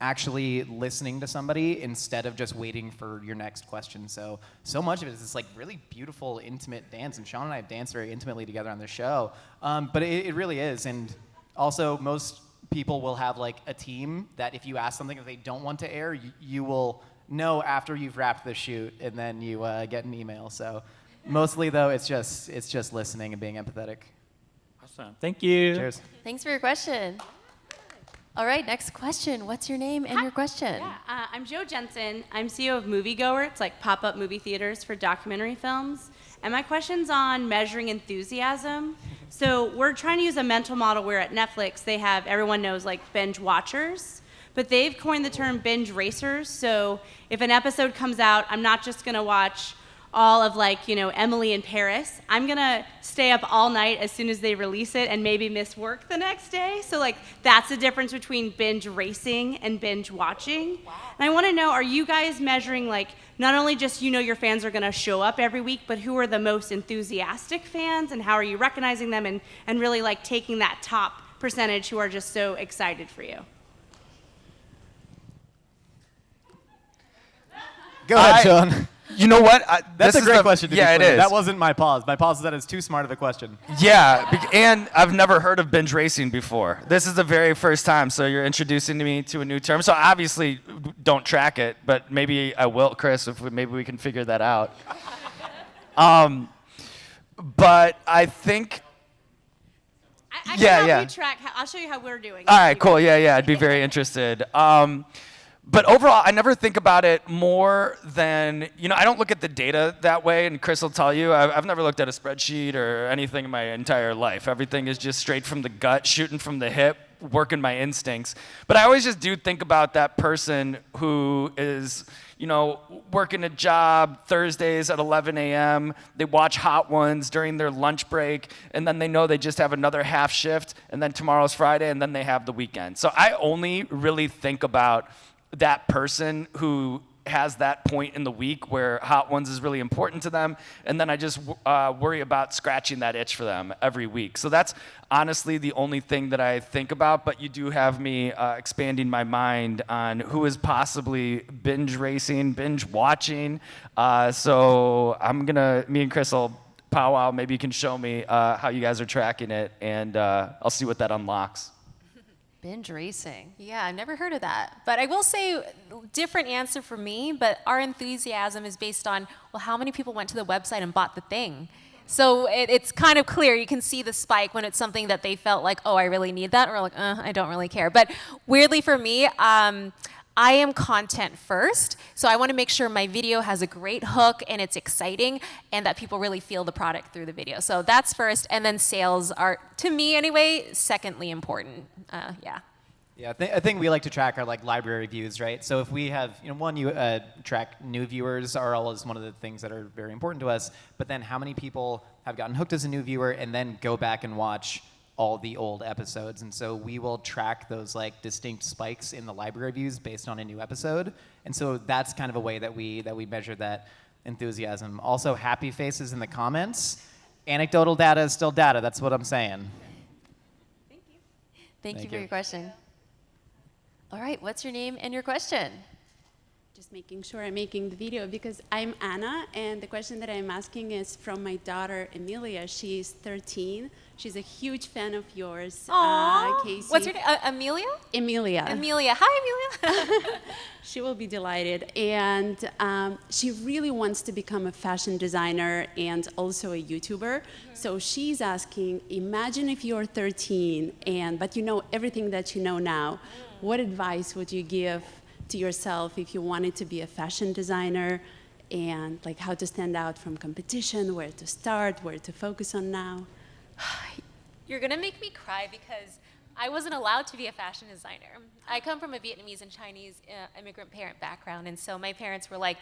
actually listening to somebody instead of just waiting for your next question. So much of it is this like really beautiful, intimate dance, and Sean and I have danced very intimately together on this show. But it really is, and also most people will have like a team that if you ask something that they don't want to air, you will know after you've wrapped the shoot, and then you get an email. So mostly though, it's just listening and being empathetic. Awesome. Thank you. Cheers. Thanks for your question. All right, next question. What's your name and your question? Yeah, I'm Jo Jensen. I'm CEO of Moviegoer. It's like pop-up movie theaters for documentary films. And my question's on measuring enthusiasm. So we're trying to use a mental model where at Netflix they have, everyone knows, like binge watchers. But they've coined the term binge racers. So if an episode comes out, I'm not just going to watch all of like, Emily in Paris. I'm gonna stay up all night as soon as they release it and maybe miss work the next day. So like that's the difference between binge racing and binge watching. Wow. And I wanna know, are you guys measuring like, not only just your fans are gonna show up every week, but who are the most enthusiastic fans and how are you recognizing them and really like taking that top percentage who are just so excited for you? Go ahead, Sean. You know what? That's a great question. To yeah, be it clear. is. That wasn't my pause. My pause is that it's too smart of a question. Yeah, and I've never heard of binge racing before. This is the very first time, so you're introducing me to a new term. So obviously, don't track it, but maybe I will, Chris, maybe we can figure that out. But I think... I can help you track. I'll show you how we're doing. All right, cool. Yeah, I'd be very interested. But overall, I never think about it more than, I don't look at the data that way, and Chris will tell you, I've never looked at a spreadsheet or anything in my entire life. Everything is just straight from the gut, shooting from the hip, working my instincts. But I always just do think about that person who is, working a job Thursdays at 11 a.m., they watch Hot Ones during their lunch break, and then they know they just have another half shift, and then tomorrow's Friday, and then they have the weekend. So I only really think about that person who has that point in the week where Hot Ones is really important to them, and then I just worry about scratching that itch for them every week. So that's honestly the only thing that I think about, but you do have me expanding my mind on who is possibly binge racing, binge watching. So me and Chris will powwow. Maybe you can show me how you guys are tracking it, and I'll see what that unlocks. Binge racing. Yeah, I've never heard of that. But I will say, different answer for me, but our enthusiasm is based on, well, how many people went to the website and bought the thing? So it's kind of clear. You can see the spike when it's something that they felt like, oh, I really need that, or like, I don't really care. But weirdly for me, I am content first, so I want to make sure my video has a great hook and it's exciting and that people really feel the product through the video. So that's first, and then sales are, to me anyway, secondly important. Yeah, I think we like to track our library views, right? So if we have, you track new viewers RL is one of the things that are very important to us, but then how many people have gotten hooked as a new viewer and then go back and watch all the old episodes, and so we will track those distinct spikes in the library views based on a new episode, and so that's kind of a way that we measure that enthusiasm. Also, happy faces in the comments. Anecdotal data is still data. That's what I'm saying. Thank you for your question. All right, what's your name and your question? Just making sure I'm making the video because I'm Anna, and the question that I'm asking is from my daughter Emilia. She's 13. She's a huge fan of yours, Cassey. What's her name? Amelia? Emilia. Amelia. Hi, Amelia. She will be delighted, and she really wants to become a fashion designer and also a YouTuber. So she's asking, imagine if you're 13, but you know everything that you know now. What advice would you give to yourself if you wanted to be a fashion designer, and how to stand out from competition, where to start, where to focus on now? You're gonna make me cry because I wasn't allowed to be a fashion designer. I come from a Vietnamese and Chinese immigrant parent background, and so my parents were like,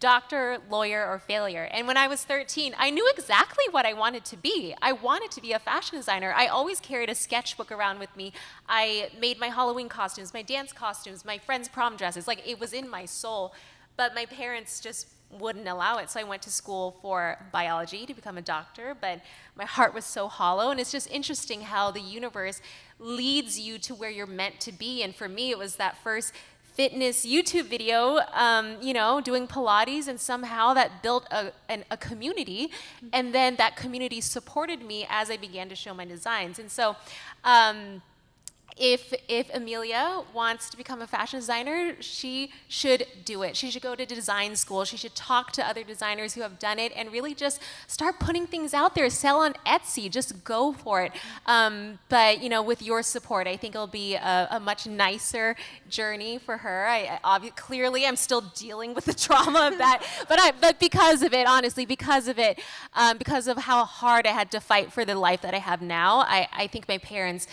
doctor, lawyer, or failure. And when I was 13, I knew exactly what I wanted to be. I wanted to be a fashion designer. I always carried a sketchbook around with me. I made my Halloween costumes, my dance costumes, my friends' prom dresses. It was in my soul. But my parents just wouldn't allow it. So I went to school for biology to become a doctor, but my heart was so hollow. And it's just interesting how the universe leads you to where you're meant to be. And for me, it was that first fitness YouTube video, doing Pilates, and somehow that built a community, and then that community supported me as I began to show my designs. And so if Amelia wants to become a fashion designer, she should do it. She should go to design school. She should talk to other designers who have done it and really just start putting things out there. Sell on Etsy. Just go for it. But with your support, I think it'll be a much nicer journey for her. Clearly, I'm still dealing with the trauma of that. But because of it, honestly, because of how hard I had to fight for the life that I have now, I think my parents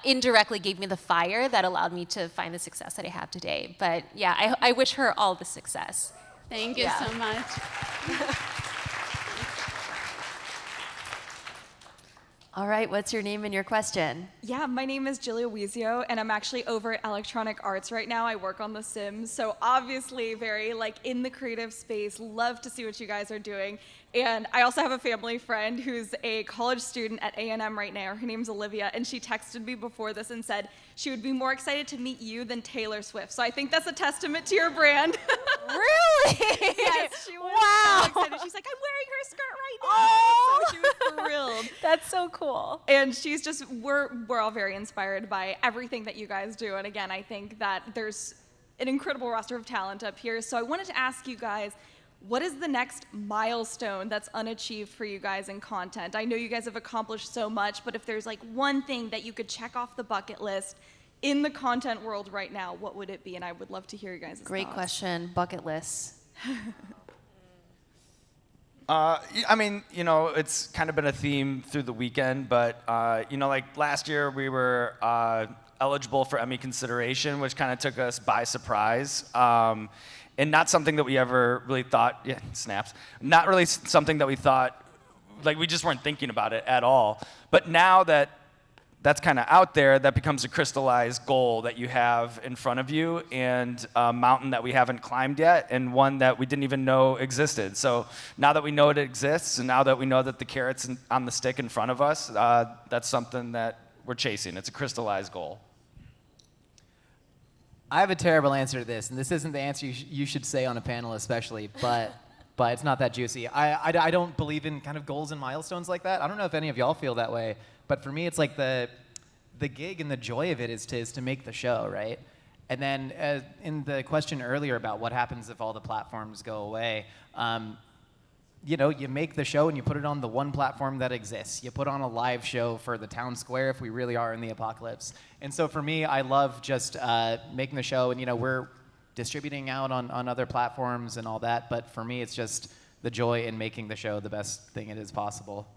indirectly gave me the fire that allowed me to find the success that I have today. But yeah, I wish her all the success. Thank you so much. All right, what's your name and your question? Yeah, my name is Julia Wizio, and I'm actually over at Electronic Arts right now. I work on The Sims, so obviously very in the creative space. Love to see what you guys are doing. And I also have a family friend who's a college student at A&M right now. Her name's Olivia, and she texted me before this and said she would be more excited to meet you than Taylor Swift. So I think that's a testament to your brand. Really? Yes, she was Wow. so excited. She's like, I'm wearing her skirt right now. Oh. So she was thrilled. That's so cool. And she's just, we're all very inspired by everything that you guys do. And again, I think that there's an incredible roster of talent up here. So I wanted to ask you guys, what is the next milestone that's unachieved for you guys in content? I know you guys have accomplished so much, but if there's one thing that you could check off the bucket list in the content world right now, what would it be? And I would love to hear you guys' Great thoughts. question. Bucket list. I mean, it's kind of been a theme through the weekend, but, last year we were eligible for Emmy consideration, which kind of took us by surprise. And not something that we ever really thought, snaps, not really something that we thought, we just weren't thinking about it at all. But now that that's kind of out there, that becomes a crystallized goal that you have in front of you, and a mountain that we haven't climbed yet, and one that we didn't even know existed. So now that we know it exists, and now that we know that the carrot's on the stick in front of us, that's something that we're chasing. It's a crystallized goal. I have a terrible answer to this, and this isn't the answer you should say on a panel especially, but it's not that juicy. I don't believe in kind of goals and milestones like that. I don't know if any of y'all feel that way, but for me it's the gig and the joy of it is to make the show, right? And then in the question earlier about what happens if all the platforms go away, you make the show and you put it on the one platform that exists. You put on a live show for the town square if we really are in the apocalypse. And so for me, I love just making the show, and we're distributing out on other platforms and all that, but for me it's just the joy in making the show the best thing it is possible.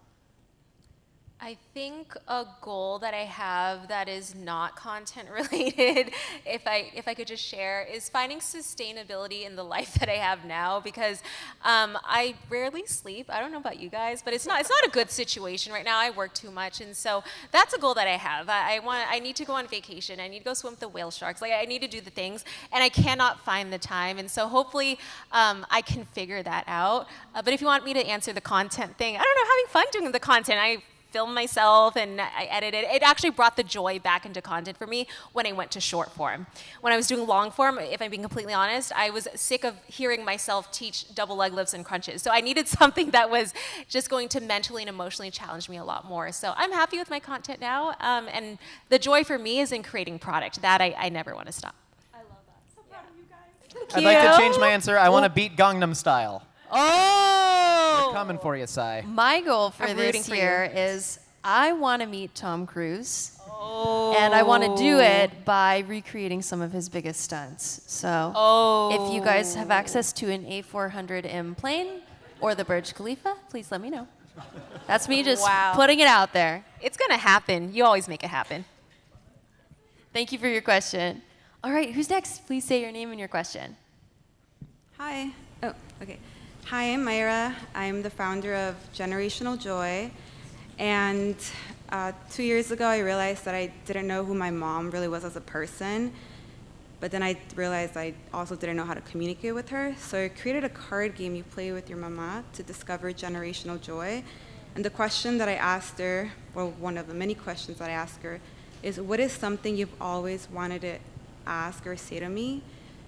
I think a goal that I have that is not content related, if I could just share, is finding sustainability in the life that I have now, because I rarely sleep. I don't know about you guys, but it's not a good situation right now. I work too much, and so that's a goal that I have. I need to go on vacation. I need to go swim with the whale sharks. I need to do the things, and I cannot find the time. And so hopefully I can figure that out. But if you want me to answer the content thing, I don't know, having fun doing the content. I film myself and I edit it. It actually brought the joy back into content for me when I went to short form. When I was doing long form, if I'm being completely honest, I was sick of hearing myself teach double leg lifts and crunches. So I needed something that was just going to mentally and emotionally challenge me a lot more. So I'm happy with my content now. And the joy for me is in creating product. That I never want to stop. I love that. So proud of you guys. I'd like to change my answer. I want to beat Gangnam Style. Oh! They're coming for you, Sai. My goal for I'm rooting this for year you. is I want to meet Tom Cruise. And I want to do it by recreating some of his biggest stunts. So if you guys have access to an A400M plane or the Burj Khalifa, please let me know. That's me just putting it out there. It's going to happen. You always make it happen. Thank you for your question. All right, who's next? Please say your name and your question. Hi. Oh, okay. Hi, I'm Myra. I'm the founder of Generational Joy. And 2 years ago, I realized that I didn't know who my mom really was as a person. But then I realized I also didn't know how to communicate with her. So I created a card game you play with your mama to discover generational joy. And the question that I asked her, well, one of the many questions that I asked her, is what is something you've always wanted to ask or say to me?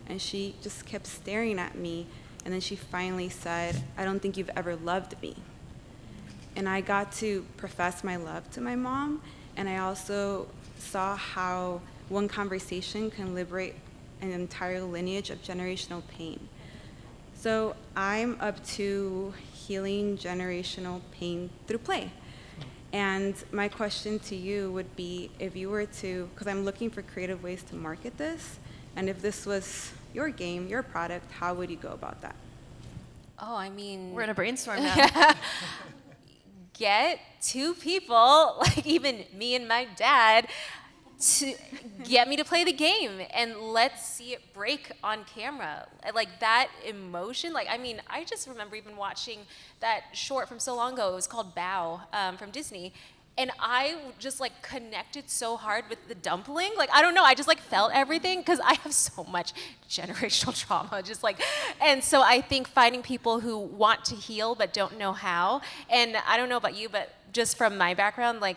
And she just kept staring at me. And then she finally said, I don't think you've ever loved me. And I got to profess my love to my mom. And I also saw how one conversation can liberate an entire lineage of generational pain. So I'm up to healing generational pain through play. And my question to you would be, if you were to, because I'm looking for creative ways to market this, and if this was your game, your product, how would you go about that? Oh, I mean, We're in a brainstorm now. get two people, like even me and my dad, to get me to play the game and let's see it break on camera. Like that emotion, like, I mean, I just remember even watching that short from so long ago. It was called Bow from Disney. And I just like connected so hard with the dumpling. Like, I don't know, I just like felt everything because I have so much generational trauma, just like, and so I think finding people who want to heal but don't know how, and I don't know about you, but just from my background, like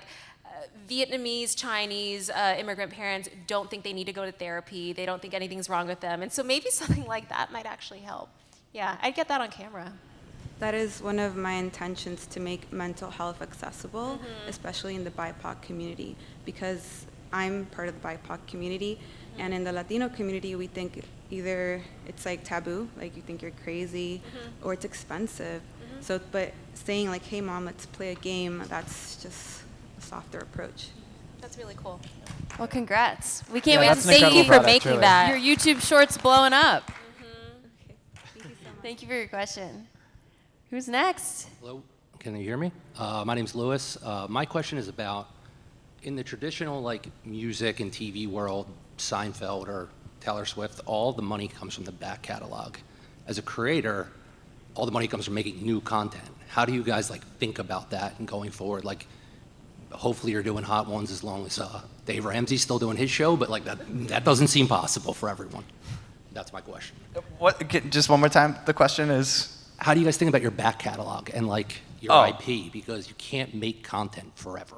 Vietnamese, Chinese, immigrant parents don't think they need to go to therapy. They don't think anything's wrong with them. And so maybe something like that might actually help. Yeah, I'd get that on camera. That is one of my intentions, to make mental health accessible, especially in the BIPOC community, because I'm part of the BIPOC community, and in the Latino community, we think either it's like taboo, like you think you're crazy, or it's expensive. So, but saying like, hey mom, let's play a game, that's just a softer approach. That's really cool. Well, congrats. We can't wait that's to an see incredible you product, for making truly. that. your YouTube shorts blowing up. Okay. Thank you so much. Thank you for your question. Who's next? Hello, can you hear me? My name's Lewis. My question is about, in the traditional like music and TV world, Seinfeld or Taylor Swift, all the money comes from the back catalog. As a creator, all the money comes from making new content. How do you guys like think about that and going forward? Like, hopefully you're doing Hot Ones as long as Dave Ramsey's still doing his show, but like that doesn't seem possible for everyone. That's my question. Just one more time. The question is. How do you guys think about your back catalog and like your IP? Because you can't make content forever.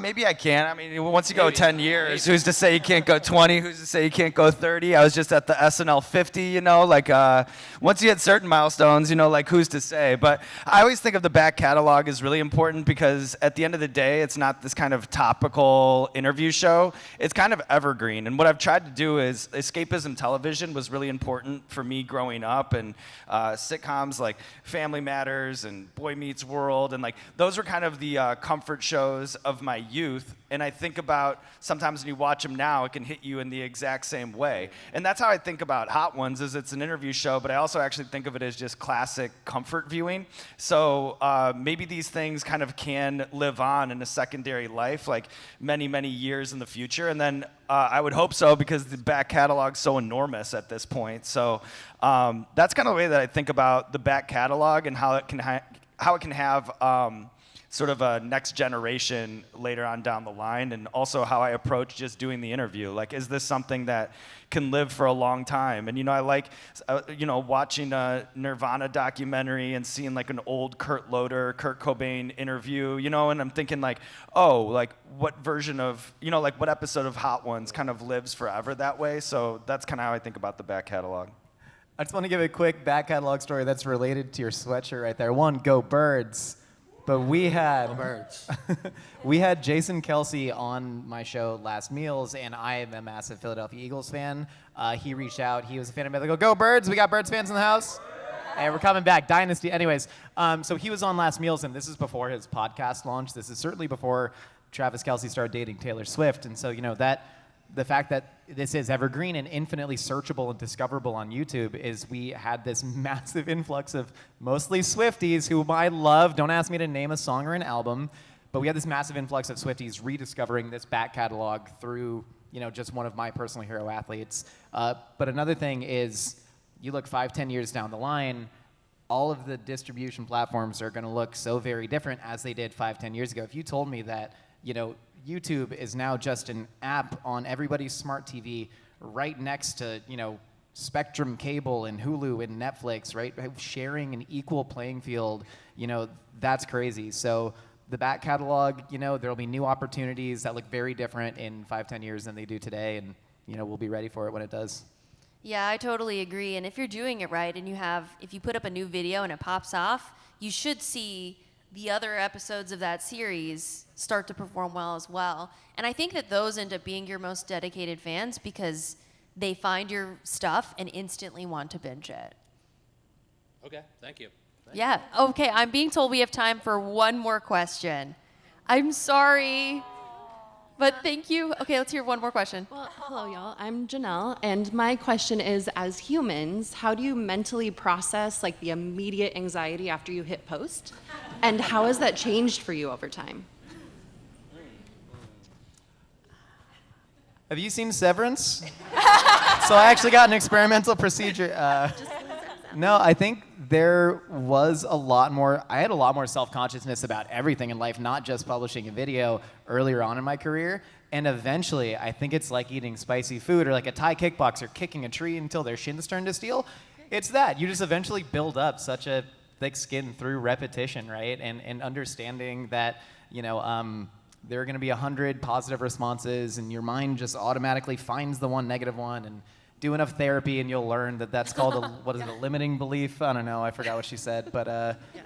Maybe I can. I mean, once you go 10 years, who's to say you can't go 20? Who's to say you can't go 30? I was just at the SNL 50, you know, like once you hit certain milestones, you know, like who's to say? But I always think of the back catalog as really important because at the end of the day, it's not this kind of topical interview show. It's kind of evergreen. And what I've tried to do is escapism television was really important for me growing up, and sitcoms like Family Matters and Boy Meets World, and like those were kind of the comfort shows of my youth. And I think about sometimes when you watch them now, it can hit you in the exact same way. And that's how I think about Hot Ones, is it's an interview show, but I also actually think of it as just classic comfort viewing. So maybe these things kind of can live on in a secondary life, like many, many years in the future. And then I would hope so, because the back catalog's so enormous at this point. So that's kind of the way that I think about the back catalog and how it can have sort of a next generation later on down the line, and also how I approach just doing the interview. Like, is this something that can live for a long time? And, you know, I like, watching a Nirvana documentary and seeing like an old Kurt Cobain interview, you know, and I'm thinking like, oh, like what version of, you know, like what episode of Hot Ones kind of lives forever that way? So that's kind of how I think about the back catalog. I just want to give a quick back catalog story that's related to your sweatshirt right there. One, go Birds. But we had Jason Kelce on my show Last Meals, and I am a massive Philadelphia Eagles fan. He reached out. He was a fan of Mythical. Go Birds! We got Birds fans in the house. Hey, we're coming back. Dynasty. Anyways, so he was on Last Meals, and this is before his podcast launch. This is certainly before Travis Kelce started dating Taylor Swift. And so, you know, the fact that this is evergreen and infinitely searchable and discoverable on YouTube is we had this massive influx of mostly Swifties who I love. Don't ask me to name a song or an album, but we had this massive influx of Swifties rediscovering this back catalog through, you know, just one of my personal hero athletes. But another thing is, you look 5-10 years down the line, all of the distribution platforms are going to look so very different as they did 5-10 years ago. If you told me that, you know, YouTube is now just an app on everybody's smart TV right next to, you know, Spectrum Cable and Hulu and Netflix, right? Sharing an equal playing field, you know, that's crazy. So the back catalog, you know, there'll be new opportunities that look very different in 5-10 years than they do today. And, you know, we'll be ready for it when it does. Yeah, I totally agree. And if you're doing it right and if you put up a new video and it pops off, you should see the other episodes of that series start to perform well as well. And I think that those end up being your most dedicated fans because they find your stuff and instantly want to binge it. Okay, thank you. Yeah, okay, I'm being told we have time for one more question. I'm sorry, but thank you. Okay, let's hear one more question. Well, hello, y'all. I'm Janelle, and my question is, as humans, how do you mentally process like the immediate anxiety after you hit post? And how has that changed for you over time? Have you seen Severance? So I actually got an experimental procedure. No, I think there was I had a lot more self-consciousness about everything in life, not just publishing a video earlier on in my career. And eventually, I think it's like eating spicy food or like a Thai kickboxer kicking a tree until their shins turn to steel. It's that. You just eventually build up such a thick skin through repetition, right? And understanding that, there are going to be 100 positive responses and your mind just automatically finds the one negative one, and do enough therapy and you'll learn that that's called a limiting belief? I don't know, I forgot what she said, but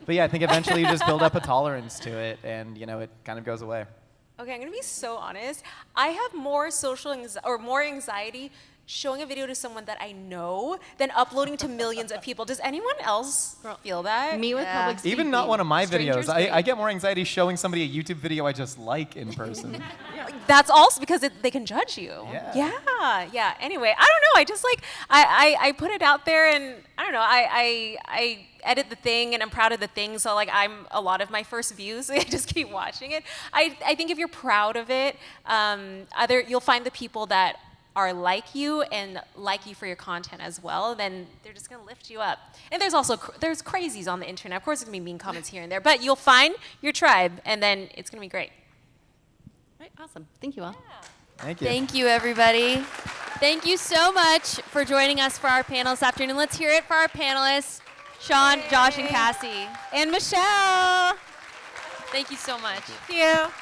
yeah, I think eventually you just build up a tolerance to it, and it kind of goes away. Okay, I'm gonna be so honest. I have more more anxiety showing a video to someone that I know than uploading to millions of people. Does anyone else feel that? Me with public speaking. Even not one of my Strangers videos. great. I get more anxiety showing somebody a YouTube video I just like in person. That's also because they can judge you. Yeah. Anyway, I don't know. I just I put it out there, and I don't know. I edit the thing, and I'm proud of the thing. So I'm a lot of my first views. So I just keep watching it. I think if you're proud of it, either you'll find the people that are like you and like you for your content as well, then they're just gonna lift you up. And there's also there's crazies on the internet. Of course, there's gonna be mean comments here and there, but you'll find your tribe, and then it's gonna be great. All right, awesome. Thank you all. Thank you. Thank you, everybody. Thank you so much for joining us for our panel this afternoon. Let's hear it for our panelists, Sean, Josh, and Cassey. And Michelle. Thank you so much. Thank you.